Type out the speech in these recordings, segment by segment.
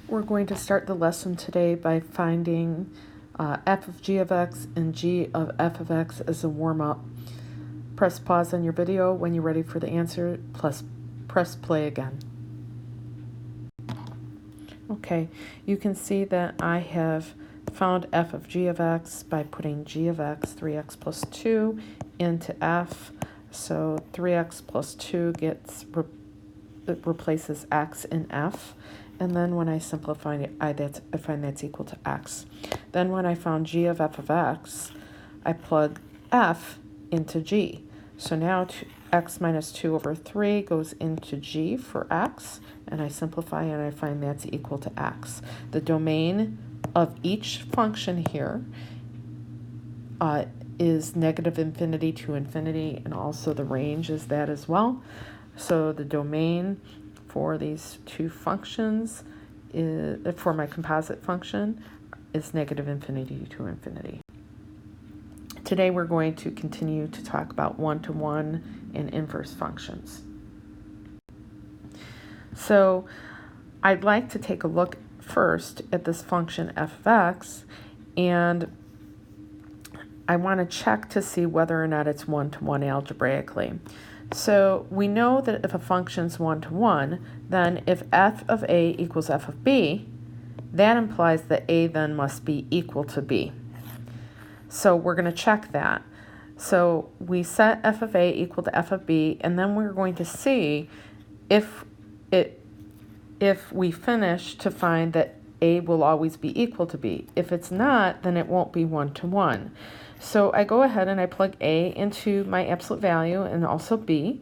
We're going to start the lesson today by finding f of g of x and g of f of x as a warm-up. Press pause on your video when you're ready for the answer, plus press play again. Okay, you can see that I have found f of g of x by putting g of x, 3x plus 2, into f. So 3x plus 2 replaces x in f. And then when I simplify it, I find that's equal to x. Then when I found g of f of x, I plug f into g. So now x minus 2 over 3 goes into g for x, and I simplify and I find that's equal to x. The domain of each function here is negative infinity to infinity, and also the range is that as well. So the domain for these two functions, for my composite function, is negative infinity to infinity. Today we're going to continue to talk about one-to-one and inverse functions. So I'd like to take a look first at this function f of x, and I want to check to see whether or not it's one-to-one algebraically. So we know that if a function's one-to-one, then if f of a equals f of b, that implies that a then must be equal to b. So we're going to check that. So we set f of a equal to f of b, and then we're going to see if we finish to find that a will always be equal to b. If it's not, then it won't be one-to-one. So I go ahead and I plug a into my absolute value and also b,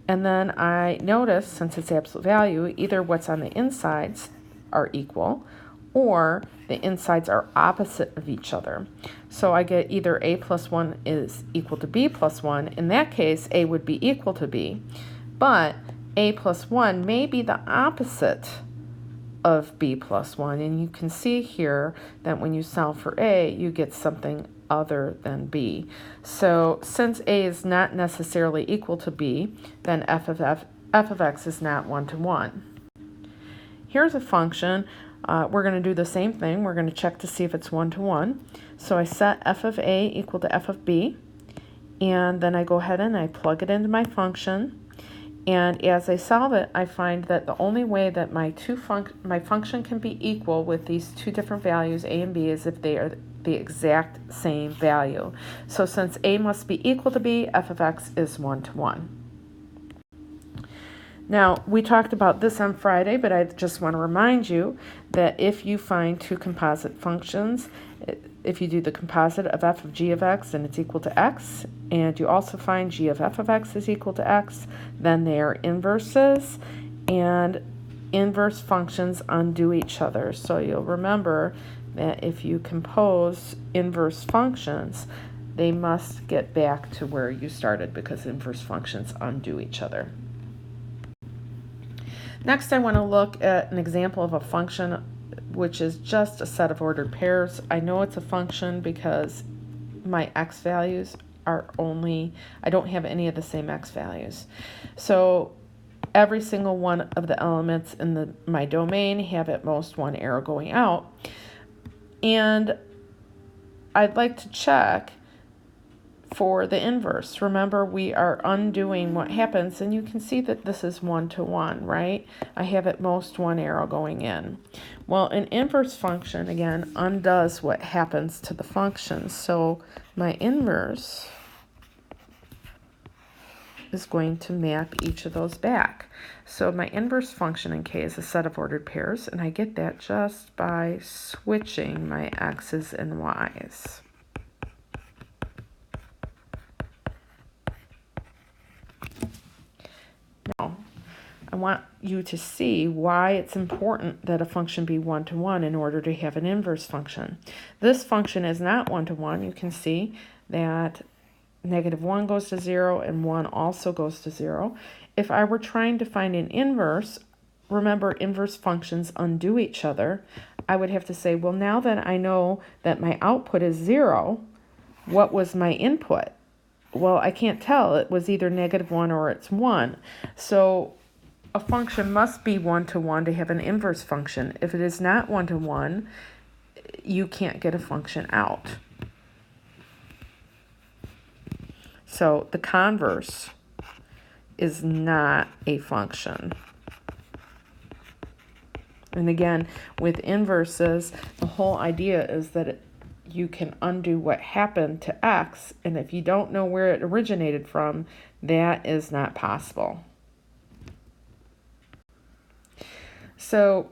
and then I notice, since it's absolute value, either what's on the insides are equal or the insides are opposite of each other. So I get either a plus 1 is equal to b plus 1. In that case, a would be equal to b, but a plus 1 may be the opposite of b plus 1, and you can see here that when you solve for a, you get something other than b. So since a is not necessarily equal to b, then f of x is not one-to-one. Here's a function. We're going to do the same thing. We're going to check to see if it's one-to-one. So I set f of a equal to f of b, and then I go ahead and I plug it into my function. And as I solve it, I find that the only way that my function can be equal with these two different values, a and b, is if they are the exact same value. So since a must be equal to b, f of x is one-to-one. Now, we talked about this on Friday, but I just want to remind you that if you find two composite functions, if you do the composite of f of g of x and it's equal to x, and you also find g of f of x is equal to x, then they are inverses, and inverse functions undo each other. So you'll remember that if you compose inverse functions, they must get back to where you started because inverse functions undo each other. Next, I want to look at an example of a function which is just a set of ordered pairs. I know it's a function because my x values are I don't have any of the same x values. So every single one of the elements in my domain have at most one arrow going out. And I'd like to check for the inverse. Remember, we are undoing what happens, and you can see that this is one-to-one, right? I have at most one arrow going in. Well, an inverse function, again, undoes what happens to the function. So my inverse is going to map each of those back. So my inverse function in K is a set of ordered pairs, and I get that just by switching my x's and y's. Now, I want you to see why it's important that a function be one-to-one in order to have an inverse function. This function is not one-to-one. You can see that -1 goes to 0 and 1 also goes to 0. If I were trying to find an inverse, remember inverse functions undo each other, I would have to say, well, now that I know that my output is 0, what was my input? Well, I can't tell. It was either -1 or it's 1. So a function must be one-to-one to have an inverse function. If it is not one-to-one, you can't get a function out. So the converse is not a function. And again, with inverses, the whole idea is that you can undo what happened to x, and if you don't know where it originated from, that is not possible. So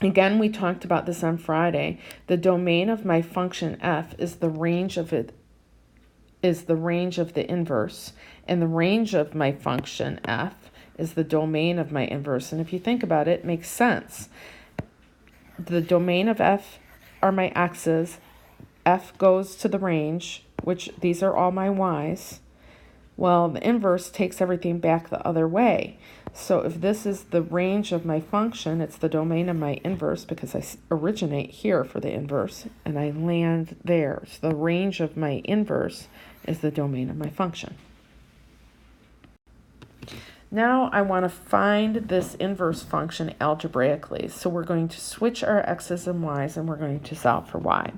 again, we talked about this on Friday. The domain of my function f is the range of the inverse, and the range of my function f is the domain of my inverse. And if you think about it, it makes sense. The domain of f are my x's, f goes to the range, which these are all my y's. Well, the inverse takes everything back the other way. So if this is the range of my function, it's the domain of my inverse, because I originate here for the inverse and I land there. So the range of my inverse is the domain of my function. Now I want to find this inverse function algebraically. So we're going to switch our x's and y's, and we're going to solve for y.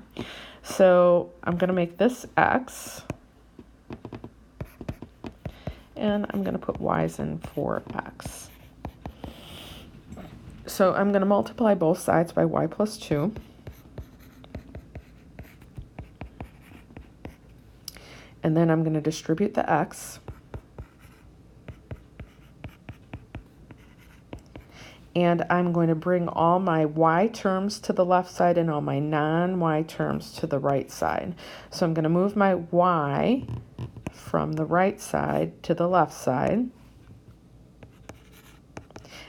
So I'm going to make this x, and I'm going to put y's in for x. So I'm going to multiply both sides by y plus 2. And then I'm going to distribute the x. And I'm going to bring all my y terms to the left side and all my non-y terms to the right side. So I'm going to move my y from the right side to the left side.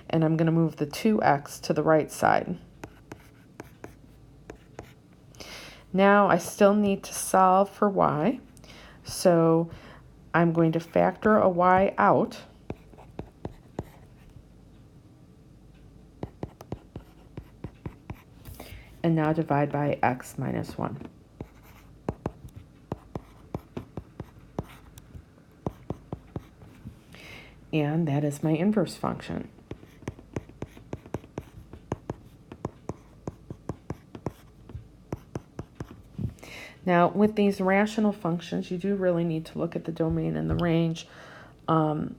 And I'm going to move the 2x to the right side. Now I still need to solve for y. So I'm going to factor a y out. And now divide by x minus 1. And that is my inverse function. Now, with these rational functions, you do really need to look at the domain and the range. And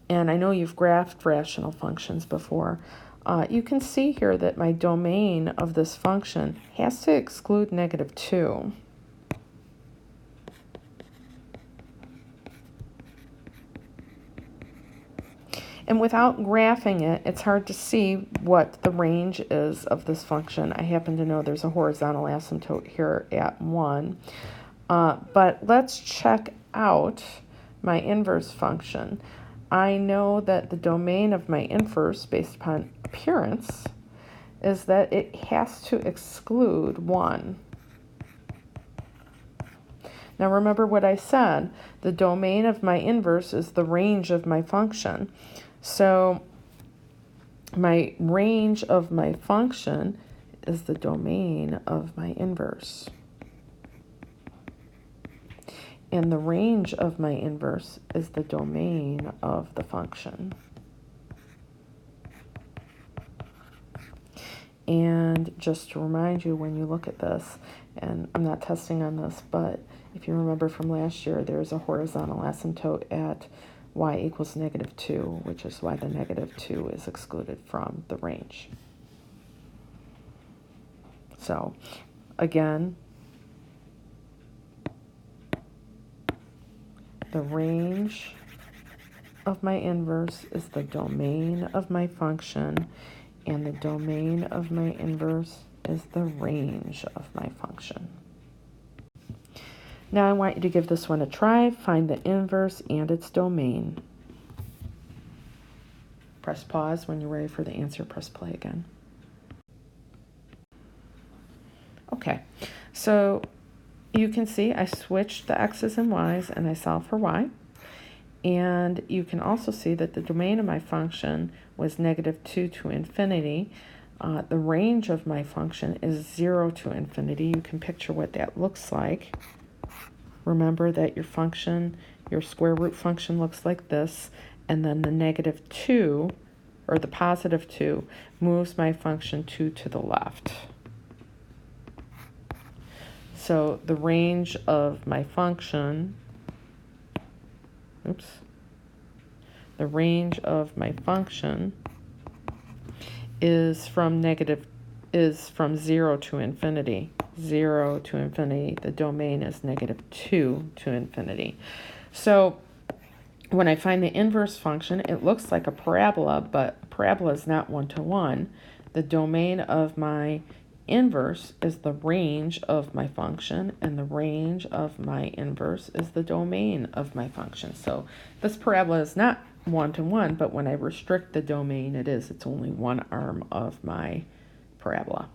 I know you've graphed rational functions before. You can see here that my domain of this function has to exclude negative 2. And without graphing it, it's hard to see what the range is of this function. I happen to know there's a horizontal asymptote here at 1. But let's check out my inverse function. I know that the domain of my inverse, based upon appearance, is that it has to exclude 1. Now remember what I said. The domain of my inverse is the range of my function. So my range of my function is the domain of my inverse. And the range of my inverse is the domain of the function. And just to remind you, when you look at this, and I'm not testing on this, but if you remember from last year, there's a horizontal asymptote at y equals negative 2, which is why the negative 2 is excluded from the range. So, again, the range of my inverse is the domain of my function, and the domain of my inverse is the range of my function. Now I want you to give this one a try. Find the inverse and its domain. Press pause. When you're ready for the answer, press play again. Okay, so you can see I switched the x's and y's and I solved for y. And you can also see that the domain of my function was negative 2 to infinity. The range of my function is 0 to infinity. You can picture what that looks like. Remember that your function, your square root function, looks like this, and then the negative 2, or the positive 2, moves my function 2 to the left. So the range of my function, the range of my function is from 0 to infinity. 0 to infinity. The domain is negative 2 to infinity. So when I find the inverse function, it looks like a parabola, but a parabola is not one-to-one. The domain of my inverse is the range of my function, and the range of my inverse is the domain of my function. So this parabola is not one-to-one, but when I restrict the domain, it is. It's only one arm of my parabola.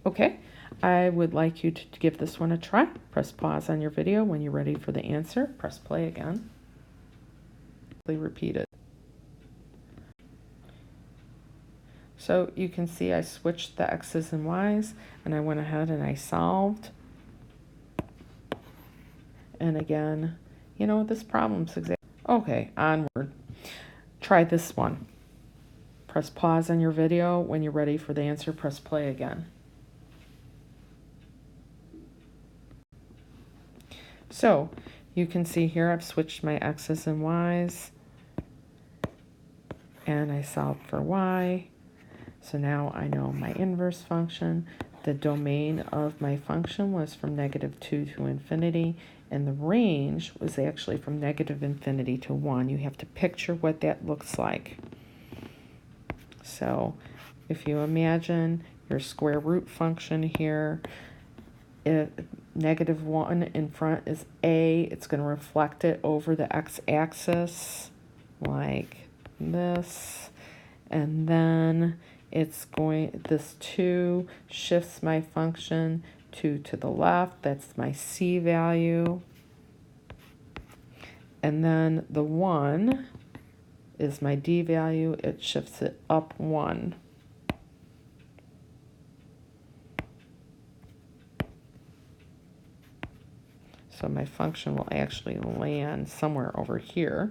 Okay, I would like you to give this one a try. Press pause on your video. When you're ready for the answer, press play again. Repeat it. So you can see I switched the x's and y's, and I went ahead and I solved. And again, you know, this problem's exact. Okay, onward. Try this one. Press pause on your video. When you're ready for the answer, press play again. So you can see here I've switched my x's and y's, and I solved for y. So now I know my inverse function. The domain of my function was from negative 2 to infinity, and the range was actually from negative infinity to 1. You have to picture what that looks like. So if you imagine your square root function here, if negative 1 in front is a, it's going to reflect it over the x-axis like this, and then it's going, this 2 shifts my function 2 to the left. That's my c value. And then the 1 is my d value. It shifts it up 1. So my function will actually land somewhere over here.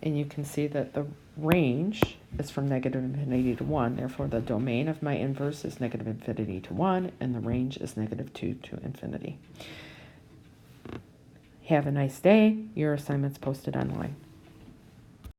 And you can see that the range is from negative infinity to 1. Therefore, the domain of my inverse is negative infinity to 1, and the range is negative 2 to infinity. Have a nice day. Your assignment's posted online.